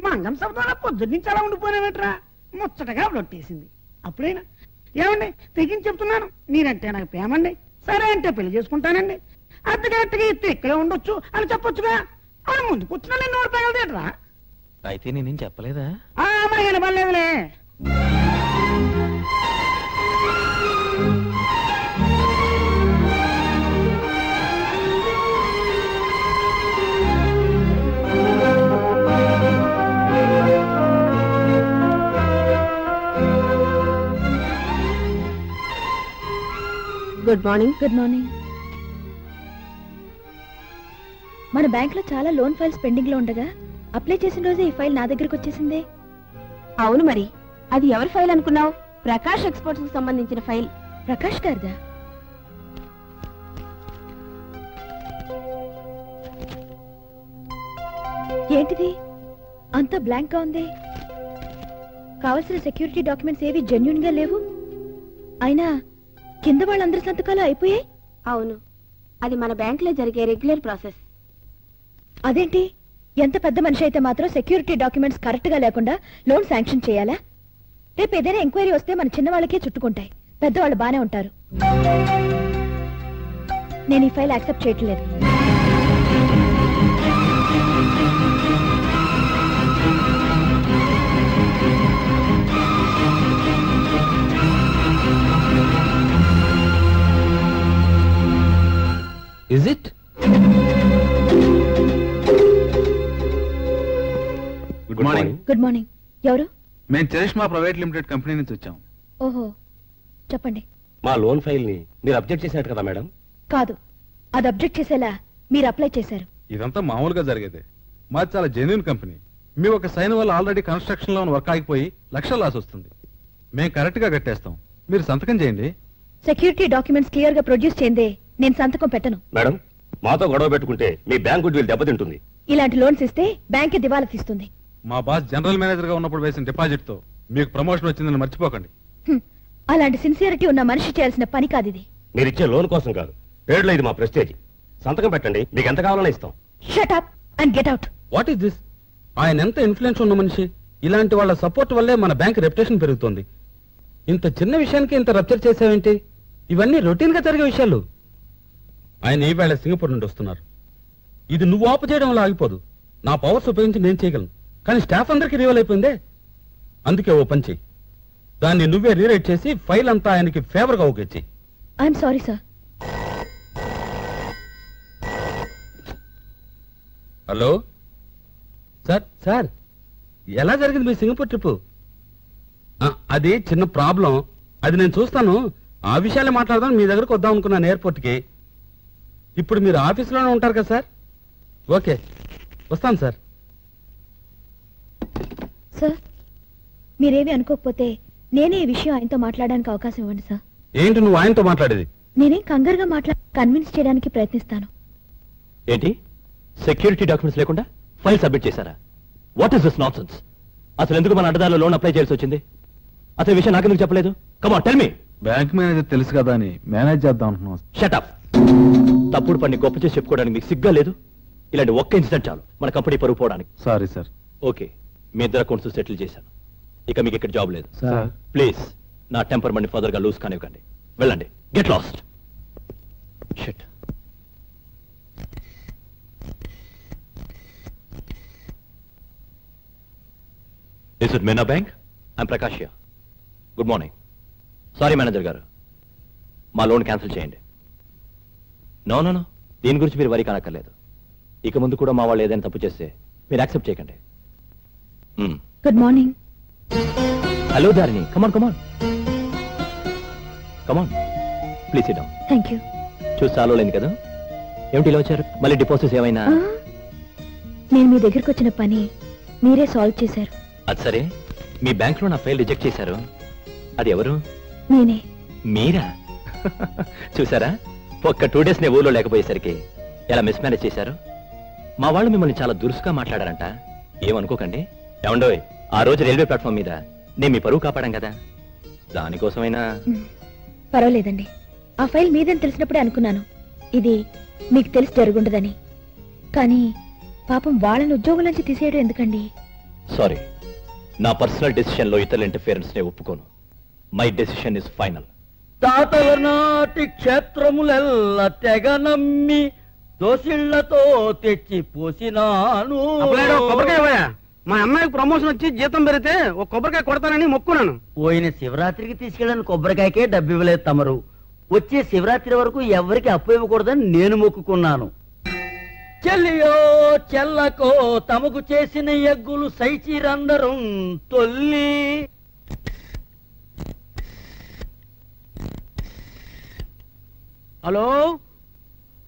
మంగం శబ్దాల పొద్దున్నుంచి అలా ఉండిపోయినట్రా ముచ్చటగా రొట్టేసింది. అప్పుడైనా ఏమండి తెగించి చెప్తున్నాను, మీరంటే నాకు ప్రేమండి, సరే అంటే పెళ్లి చేసుకుంటానండి, అత్తగట్టుగా ఇస్తే ఇక్కడే ఉండొచ్చు అని చెప్పొచ్చుగా. అని ముందు కూర్చున్నా నేను నోరు పెగలదేట్రా. అయితే నేనేం చెప్పలేదా? మరి వినపడలేదులే. Good morning. Good morning. మన బ్యాంక్ లో చాలా లోన్ ఫైల్స్ పెండింగ్ లో ఉండగా అప్లై చేసిన రోజే ఈ ఫైల్ నా దగ్గరకు వచ్చేసిందే. అవును, మరి అది ఎవరి ఫైల్ అనుకున్నావు? ప్రకాష్ ఎక్స్పోర్ట్స్ కు సంబంధించిన ఫైల్. ప్రకాష్ గారిదా? ఏంటిది అంతా బ్లాంక్ గా ఉంది? కావలసిన సెక్యూరిటీ డాక్యుమెంట్స్ ఏవి జెన్యూన్ గా లేవు. అయినా కింద వాళ్ళందరి సంతకాలు అయిపోయాయి. అవును, అది మన బ్యాంక్ లో జరిగే రెగ్యులర్ ప్రాసెస్. అదేంటి, ఎంత పెద్ద మనిషి అయితే మాత్రం సెక్యూరిటీ డాక్యుమెంట్స్ కరెక్ట్ గా లేకుండా లోన్ శాంక్షన్ చేయాలా? రేపు ఏదైనా ఎంక్వైరీ వస్తే మన చిన్న వాళ్ళకే చుట్టుకుంటాయి, పెద్దవాళ్ళు బానే ఉంటారు. నేను ఈ ఫైల్ యాక్సెప్ట్ చేయట్లేదు. Is it? Good morning. Good morning. ఎవరు? మేము చరిష్మా ప్రైవేట్ లిమిటెడ్ కంపెనీ నుంచి వచ్చాం. ఓహో, చెప్పండి. మా లోన్ ఫైల్ ని మీరు అబ్జెక్ట్ చేసినట్టు కదా మేడం? కాదు, అది అబ్జెక్ట్ చేసేలా మీరు అప్లై చేశారు. ఇదంతా మామూలుగా జరిగేదే. మాది చాలా జెన్యూన్ కంపెనీ. మీ ఒక సైన్ వల్ల ఆల్రెడీ కన్స్ట్రక్షన్ లో వర్క్ ఆగిపోయి లక్షల లాస్ వస్తుంది. మేము కరెక్ట్ గా కట్టేస్తాం, మీరు సంతకం చేయండి. సెక్యూరిటీ డాక్యుమెంట్స్ క్లియర్ గా ప్రొడ్యూస్ చేయందే నేను సంతకం పెట్టను. మేడం, మాతో గొడవ పెట్టుకుంటే మీ బ్యాంక్ గుడ్ విల్ దెబ్బతింటుంది. ఇలాంటి లోన్స్ ఇస్తే బ్యాంక్ దివాలా తీస్తుంది. మా బాస్ జనరల్ మేనేజర్ గా ఉన్నప్పుడు వేసిన డిపాజిట్ తో మీకు ప్రమోషన్ వచ్చిందని మర్చిపోకండి. అలాంటి సిన్సియరిటీ ఉన్న మనిషి చేయాల్సిన పని కాదు ఇది. మీరిచ్చే లోన్ కోసం కాదు, ట్రేడ్లో ఇది మా ప్రెస్టేజ్. సంతకం పెట్టండి, మీకు ఎంత కావాలన్నా ఇస్తాం. Shut up and get out. What is this? ఆయన ఎంత ఇన్ఫ్లుయెన్స్ ఉన్న మనిషి. ఇలాంటి వాళ్ళ సపోర్ట్ వల్లే మన బ్యాంక్ రెప్యుటేషన్ పెరుగుతుంది. ఇంత చిన్న విషయానికి ఇంత రప్చర్ చేసావేంటి? ఇవన్నీ రొటీన్ గా జరిగే విషయాలు. ఆయన ఈవేళ సింగపూర్ నుండి వస్తున్నారు. ఇది నువ్వు ఆపు చేయడం వల్ల ఆగిపోదు. నా పవర్స్ ఉపయోగించి నేను చేయగలను, కానీ స్టాఫ్ అందరికీ రివల్ అయిపోయిందే. అందుకే ఓ పని చెయ్యి, దాన్ని నువ్వే రీరైట్ చేసి ఫైల్ అంతా ఆయనకి ఫేవర్ గా ఒకేచ్చి. I'm sorry sir. Hello sir. Sir, ఎలా జరిగింది మీ సింగపూర్ ట్రిప్? అది చిన్న ప్రాబ్లం, అది నేను చూస్తాను. ఆ విషయాలే మాట్లాడదాం. మీ దగ్గరకు వద్దాం అనుకున్నాను ఎయిర్పోర్ట్కి. ఇప్పుడు మీరు ఆఫీస్లోనే ఉంటారు కదా సార్? ఓకే, వస్తాను సార్. సార్, మీరేమీ అనుకోకపోతే నేనే ఈ విషయం ఆయనతో మాట్లాడడానికి అవకాశం ఇవ్వండి సార్. ఏంటి నువ్వు ఆయనతో మాట్లాడేది? నేనేం కంగారుగా కన్విన్స్ చేయడానికి ప్రయత్నిస్తాను. ఏంటి, సెక్యూరిటీ డాక్యుమెంట్స్ లేకుండా ఫైల్ సబ్మిట్ చేశారా? What is this nonsense? అసలు ఎందుకు మన అడ్డదారిలో లోన్ అప్లై చేయాల్సి వచ్చింది? అసలు విషయం నాకెందుకు చెప్పలేదు? Come on, tell me. Bank manager తెలుసు కదా అని మేనేజ్ చేద్దాం అంటున్నాం. Shut up. తప్పుడు పని గొప్ప చేసి చెప్పుకోవడానికి మీకు సిగ్గా లేదు? ఇలాంటి ఒక్క ఇన్సిడెంట్ చాలు మన కంపెనీ పరుగు పోవడానికి. Sorry sir. ఓకే, మీ ఇద్దరు అకౌంట్స్ సెటిల్ చేశాను. ఇక మీకు ఇక్కడ జాబ్ లేదు. సార్ ప్లీజ్ నా టెంపర్ మనీ ఫర్దర్ గా లూజ్ కానివ్వండి. వెళ్ళండి, get lost. Shit. Is it Meena bank? I'm Prakash. Good morning. Sorry manager గారు, మా లోన్ క్యాన్సిల్ చేయండి. నో నో నో, దీని గురించి మీరు వరి కానక్కర్లేదు. ఇక ముందు కూడా మా వాళ్ళు ఏదైనా తప్పు చేస్తే మీరు యాక్సెప్ట్ చేయకండి. Good morning. హలో దారిని, come on come on come on, please sit down. Thank you. చూసి చాలా లేదు కదా, ఏమిటి ఇలా వచ్చారు? మళ్ళీ డిపాజిట్స్ ఏమైనా? నేను మీ దగ్గరకు వచ్చిన పని మీరే సాల్వ్ చేశారు. అది సరే, మీ బ్యాంక్ లో నా ఫైల్ రిజెక్ట్ చేశారు, అది ఎవరు? నేనే. మీరా? చూసారా, ఒక్క 2 days నే ఊళ్ళో లేకపోయేసరికి ఎలా మిస్ మేనేజ్ చేశారు. మా వాళ్ళు మిమ్మల్ని చాలా దురుసుగా మాట్లాడారంట. ఏమనుకోకండి. ఏమండోయ్, ఆ రోజు రైల్వే ప్లాట్ఫామ్ మీద నేను మీ పరువు కాపాడాం కదా, దానికోసమైనా. పర్వాలేదండి, ఆ ఫైల్ మీదని తెలిసినప్పుడే అనుకున్నాను ఇది మీకు తెలిసి జరుగుండదని. కానీ పాపం వాళ్ళని ఉద్యోగం నుంచి తీసేయడం ఎందుకండి? సారీ, నా పర్సనల్ డెసిషన్ లో ఇతరుల ఇంటర్ఫియరెన్స్ నే ఒప్పుకోను. My decision is final. తాతల నాటి క్షేత్రములెల్ల తెగ నమ్మి దోసిళ్లతో తెచ్చి పోసినాను. మా అమ్మాయికి ప్రమోషన్ వచ్చి జీతం పెరిగితే ఒక కొబ్బరికాయ కొడతానని మొక్కున్నాను. పోయిన శివరాత్రికి తీసుకెళ్ళిన కొబ్బరికాయకే డబ్బు ఇవ్వలేదు తమరు. వచ్చే శివరాత్రి వరకు ఎవరికి అప్పు ఇవ్వకూడదని నేను మొక్కుకున్నాను. చెల్లియో చెల్లకో తమకు చేసిన ఎగ్గులు సైచిరందరం తొల్లి. Hello,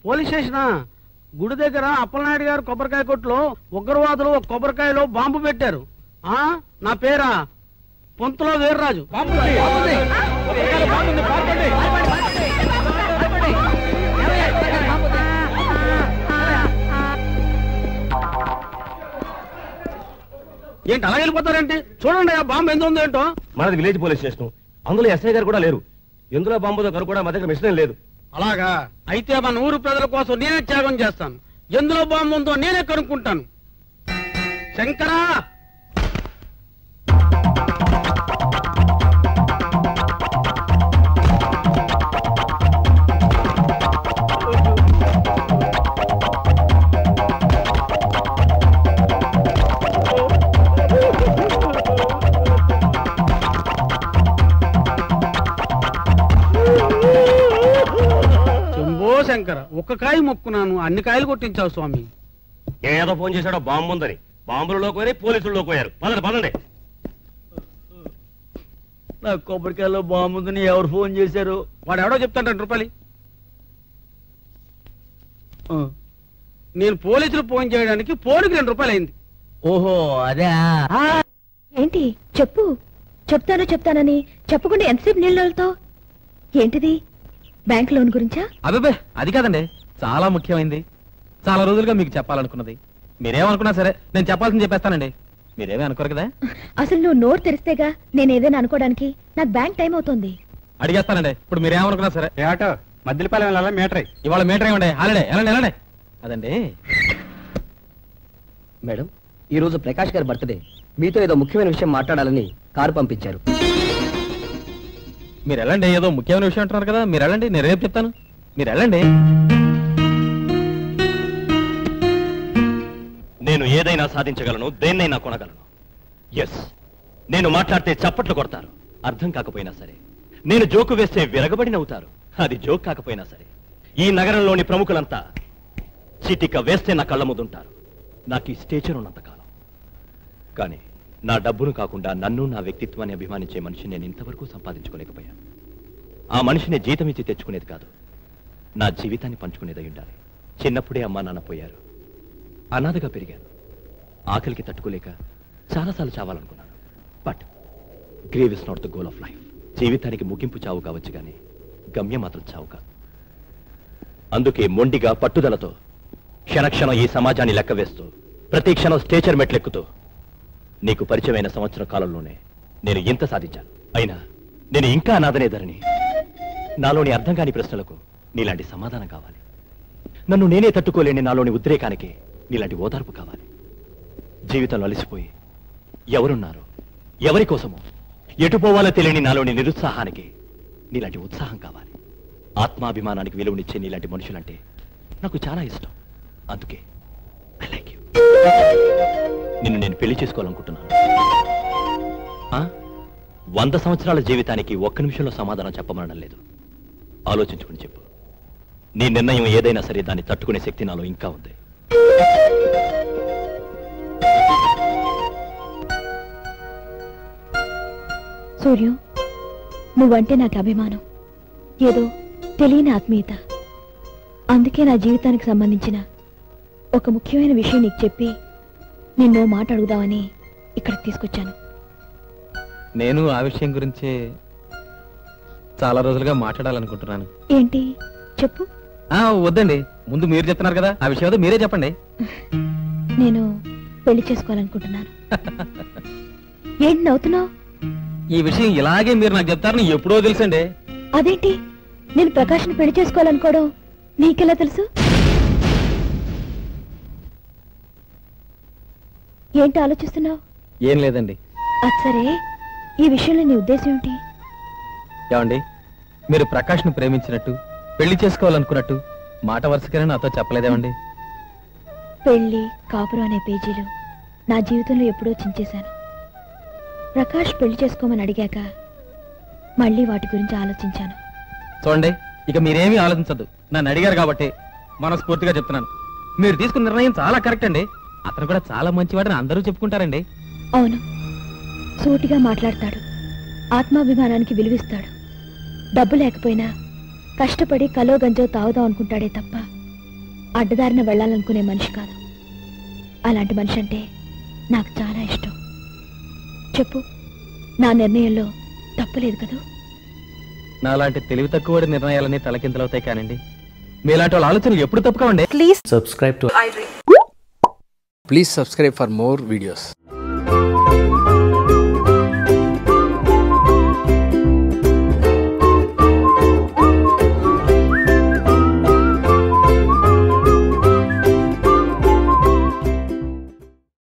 police స్టేషనా? గుడి దగ్గర అప్పలనాయుడు గారు కొబ్బరికాయ కొట్లో ఉగ్రవాదులు ఒక కొబ్బరికాయలో బాంబు పెట్టారు. నా పేరా పొంతులో వీర్రాజు. ఏంటి అలా వెళ్ళిపోతారేంటి? చూడండి ఆ బాంబు ఎంత ఉందో ఏంటో. మనది విలేజ్ పోలీస్ స్టేషన్, అందులో ఎస్ఐ గారు కూడా లేరు. ఎందులో బాంబు దగ్గర కూడా మా దగ్గర మిషన్ లేదు. అలాగా? అయితే మన ఊరు ప్రజల కోసం నేనే త్యాగం చేస్తాను. ఎందులో బాంబు ఉందో నేనే కనుక్కుంటాను. శంకరా, శంకర, ఒక్క కాయ మొక్కున్నాను, అన్ని కాయలు కొట్టించావు స్వామి. ఏదో ఫోన్ చేశాడో బాంబు ఉందని. బాంబులలో పోయి పోలీసుల్లో పోయారు. పదండి పదండి. నా కొబ్బరికాయలో బాగుందని ఎవరు ఫోన్ చేశారు? వాడు ఎవడో చెప్తాడు 2 రూపాయలు. నేను పోలీసులు ఫోన్ చేయడానికి ఫోన్కి 2 రూపాయలు అయింది. ఓహో అదే. ఏంటి చెప్పు. చెప్తానని చెప్పకుండా ఎంతసేపు నీళ్ళతో? ఏంటిది? బ్యాంక్ లోన్ గురించా? అబ్బే అది కాదండి, చాలా ముఖ్యమైనది. చాలా రోజులుగా మీకు చెప్పాలనుకున్నది. మీరేమనుకున్నా సరే నేను చెప్పాల్సింది చెప్పేస్తానండి. మీరేమీ అనుకోరు కదా? అసలు నువ్వు నోరు తెరిస్తేగా నేను ఏదైనా అనుకోవడానికి. నాకు బ్యాంక్ టైం అవుతుంది. అడిగేస్తానండి. ఇప్పుడు మీరేమనుకున్నా సరే. ఆటో మధ్యపాలెం వెళ్ళాలా? మీటర్ ఇవాళ మీటర్ ఏమండి? హాలిడే. వెళ్ళండి. అదండి మేడం, ఈ రోజు ప్రకాష్ గారి బర్త్డే. మీతో ఏదో ముఖ్యమైన విషయం మాట్లాడాలని కారు పంపించారు. మీరు వెళ్ళండి. ఏదో ముఖ్యమైన విషయం అంటున్నారు కదా, మీరు వెళ్ళండి. నేను రేపు చెప్తాను. మీరు వెళ్ళండి. నేను ఏదైనా సాధించగలను, దేన్నైనా కొనగలను. ఎస్, నేను మాట్లాడితే చప్పట్లు కొడతారు, అర్థం కాకపోయినా సరే. నేను జోకు వేస్తే విరగబడి నవ్వుతారు, అది జోక్ కాకపోయినా సరే. ఈ నగరంలోని ప్రముఖులంతా చిటిక వేస్తే నా కళ్ళ ముందుంటారు, నాకు ఈ స్టేచర్ ఉన్నంతకాలం. కానీ నా డబ్బును కాకుండా నన్ను, నా వ్యక్తిత్వాన్ని అభిమానించే మనిషిని నేను ఇంతవరకు సంపాదించుకోలేకపోయాను. ఆ మనిషిని జీతం ఇచ్చి తెచ్చుకునేది కాదు, నా జీవితాన్ని పంచుకునేదై ఉండాలి. చిన్నప్పుడే అమ్మా నాన్న పోయారు, అనాథగా పెరిగాను. ఆకలికి తట్టుకోలేక చాలాసార్లు చావాలనుకున్నాను. But grave is not the goal of life. జీవితానికి ముగింపు చావు కావచ్చు, కానీ గమ్యం మాత్రం చావు కాదు. అందుకే మొండిగా పట్టుదలతో క్షణక్షణం ఈ సమాజాన్ని లెక్క వేస్తూ, ప్రతి క్షణం స్టేచర్ మెట్లెక్కుతూ, నీకు పరిచయమైన సంవత్సర కాలంలోనే నేను ఇంత సాధించాను. అయినా నేను ఇంకా అనాథనేధరిని. నాలోని అర్థం కాని ప్రశ్నలకు నీలాంటి సమాధానం కావాలి. నన్ను నేనే తట్టుకోలేని నాలోని ఉద్రేకానికి నీలాంటి ఓదార్పు కావాలి. జీవితంలో అలసిపోయి ఎవరున్నారు, ఎవరి కోసమో ఎటు పోవాలో తెలియని నాలోని నిరుత్సాహానికి నీలాంటి ఉత్సాహం కావాలి. ఆత్మాభిమానానికి విలువనిచ్చే నీలాంటి మనుషులంటే నాకు చాలా ఇష్టం. అందుకే ఐ లైక్ యూ. నిన్ను నేను పెళ్లి చేసుకోవాలనుకుంటున్నాను. 100 సంవత్సరాల జీవితానికి 1 నిమిషంలో సమాధానం చెప్పమనడం లేదు. ఆలోచించుకుని చెప్పు. నీ నిర్ణయం ఏదైనా సరే దాన్ని తట్టుకునే శక్తి నాలో ఇంకా ఉంది. సూర్య, నువ్వంటే నాకు అభిమానం, ఏదో తెలియని ఆత్మీయత. అందుకే నా జీవితానికి సంబంధించిన ఒక ముఖ్యమైన విషయం నీకు చెప్పి నిన్ను మాట అడుగుదామని ఇక్కడికి తీసుకొచ్చాను. నేను ఆ విషయం గురించి చాలా రోజులుగా మాట్లాడాలనుకుంటున్నాను. ఏంటి చెప్పు. వద్దండి, ముందు మీరు చెప్తున్నారు కదా, ఆ విషయం ఏదో మీరే చెప్పండి. నేను పెళ్లి చేసుకోవాలనుకుంటున్నాను. ఏంటి నవ్వుతున్నావు? ఈ విషయం ఇలాగే మీరు నాకు చెప్తారని ఎప్పుడో తెలుసండి. అదేంటి నేను ప్రకాష్ని పెళ్లి చేసుకోవాలనుకోవడం నీకెలా తెలుసు? ఏంటి ఆలోచిస్తున్నావు? ఏం లేదండి. అది సరే, ఈ విషయంలో నీ ఉద్దేశం ఏమిటి? ఏమండి, మీరు ప్రకాష్ను ప్రేమించినట్టు పెళ్లి చేసుకోవాలనుకున్నట్టు మాట వరుసగానే నాతో చెప్పలేదేమండి? పెళ్లి కాపురం అనే పేజీలు నా జీవితంలో ఎప్పుడో చించేశాను. ప్రకాష్ పెళ్లి చేసుకోమని అడిగాక మళ్ళీ వాటి గురించి ఆలోచించాను. చూడండి, ఇక మీరేమీ ఆలోచించద్దు. నన్ను అడిగారు కాబట్టి మనస్ఫూర్తిగా చెప్తున్నాను, మీరు తీసుకున్న నిర్ణయం చాలా కరెక్ట్ అండి. అతను కూడా చాలా మంచివాడని అందరూ చెప్పుకుంటారండి. అవును, సూటిగా మాట్లాడతాడు, ఆత్మాభిమానానికి విలువిస్తాడు. డబ్బు లేకపోయినా కష్టపడి కలో గంజో తాగుదాం అనుకుంటాడే తప్ప అడ్డదారిన వెళ్ళాలనుకునే మనిషి కాదు. అలాంటి మనిషి అంటే నాకు చాలా ఇష్టం. చెప్పు, నా నిర్ణయంలో తప్పులేదు కదూ? నాలాంటి తెలివి తక్కువ నిర్ణయాలన్నీ తలకింతలవుతాయి కానండి, మీలాంటి వాళ్ళ ఆలోచనలు ఎప్పుడు తప్పుకోండి. Please subscribe for more videos.